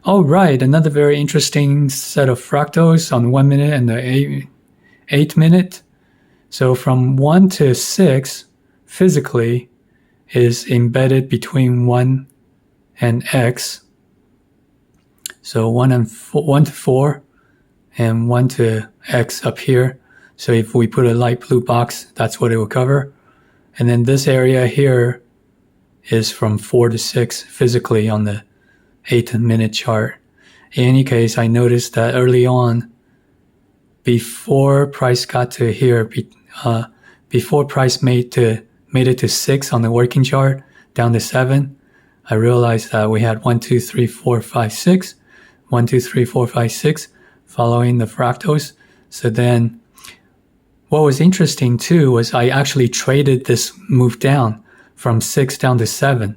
Oh, right. Another very interesting set of fractals on 1 minute and the 8 minute. So from 1 to 6 physically is embedded between 1 and x. So 1 to 4 and 1 to x up here. So if we put a light blue box, that's what it will cover. And then this area here is from 4 to 6 physically on the 8-minute chart. In any case, I noticed that early on, before price got to here, before price made it to 6 on the working chart, down to 7, I realized that we had 1, 2, 3, 4, 5, 6, 1, 2, 3, 4, 5, 6, following the fractals. So then what was interesting too was I actually traded this move down from 6 down to 7.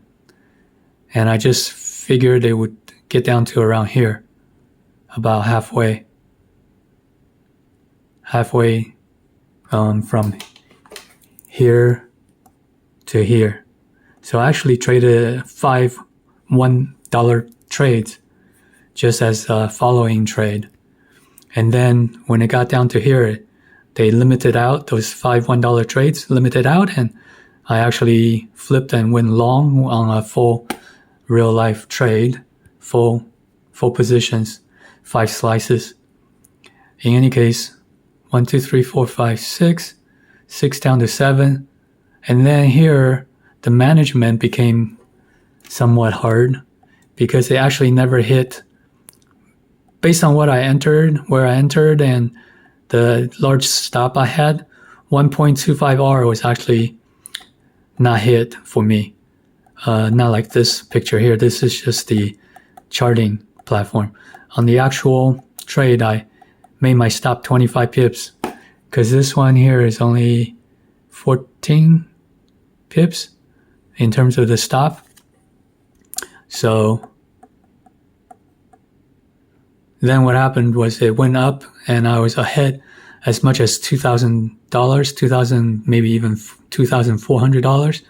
And I just figured it would get down to around here, about halfway from here to here. So I actually traded 5 $1 trades just as a following trade. And then when it got down to here, they limited out those 5 $1 trades, limited out, and I actually flipped and went long on a full real life trade, full positions, 5 slices. In any case, 1, 2, 3, 4, 5, 6, 6 down to 7. And then here, the management became somewhat hard because they actually never hit, based on what I entered, where I entered, and the large stop I had, 1.25R was actually not hit for me. Not like this picture here. This is just the charting platform. On the actual trade, I made my stop 25 pips because this one here is only 14 pips in terms of the stop. So then what happened was it went up and I was ahead as much as $2,000, $2,000, maybe even $2,400.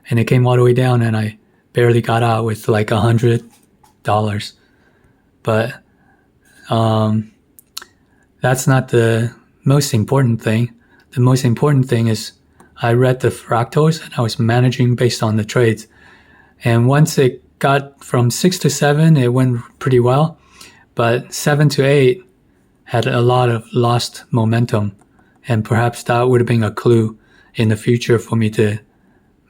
And it came all the way down and I barely got out with like $100. But that's not the most important thing. The most important thing is I read the fractals and I was managing based on the trades. And once it got from 6 to 7, it went pretty well. But 7 to 8 had a lot of lost momentum. And perhaps that would have been a clue in the future for me to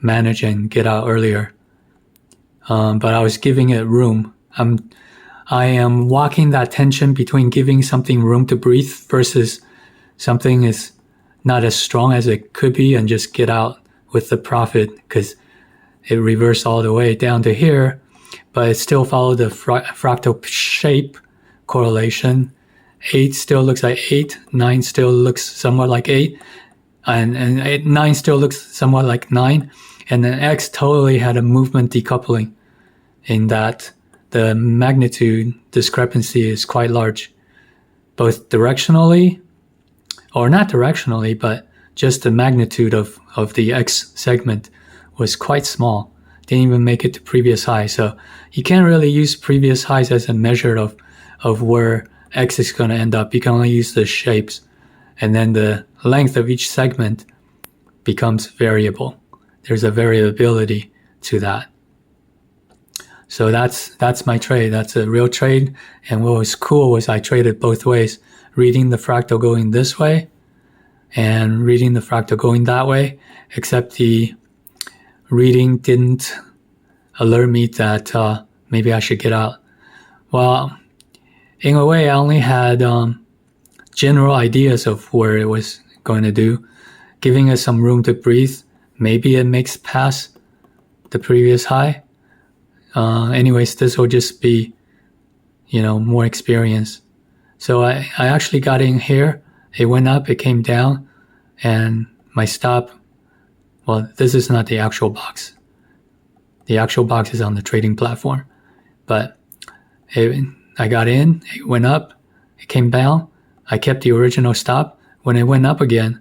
manage and get out earlier. But I was giving it room. I am walking that tension between giving something room to breathe versus something is not as strong as it could be and just get out with the profit because it reversed all the way down to here, but it still followed the fractal shape correlation. 8 still looks like 8, 9 still looks somewhat like 8, and 9 still looks somewhat like 9, and then X totally had a movement decoupling in that the magnitude discrepancy is quite large, both directionally, or not directionally, but just the magnitude of the X segment was quite small. Didn't even make it to previous high. So you can't really use previous highs as a measure of where X is going to end up. You can only use the shapes. And then the length of each segment becomes variable. There's a variability to that. So that's my trade. That's a real trade. And what was cool was I traded both ways, reading the fractal going this way and reading the fractal going that way, except the reading didn't alert me that maybe I should get out. Well, in a way, I only had general ideas of where it was going to do, giving it some room to breathe. Maybe it makes past the previous high. Anyways, this will just be, more experience. So I actually got in here. It went up, it came down, and my stop, well, this is not the actual box. The actual box is on the trading platform. But I got in, it went up, it came down. I kept the original stop. When it went up again,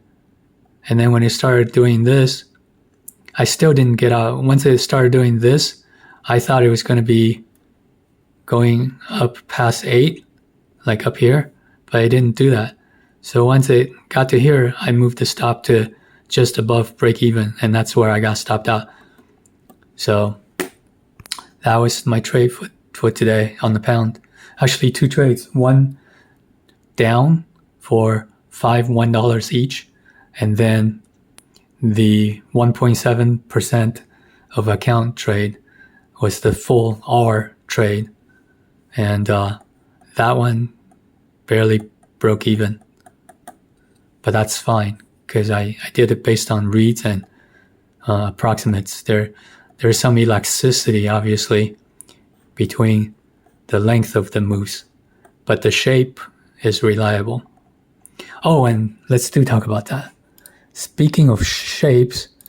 and then when it started doing this, I still didn't get out. Once it started doing this, I thought it was going to be going up past 8, like up here, but I didn't do that. So once it got to here, I moved the stop to just above break even, and that's where I got stopped out. So that was my trade for today on the pound. Actually, 2 trades. One down for $1 each, and then the 1.7% of account trade was the full R trade, and that one barely broke even. But that's fine because I did it based on reads and approximates. There's some elasticity, obviously, between the length of the moves, but the shape is reliable. Oh, and let's talk about that. Speaking of shapes,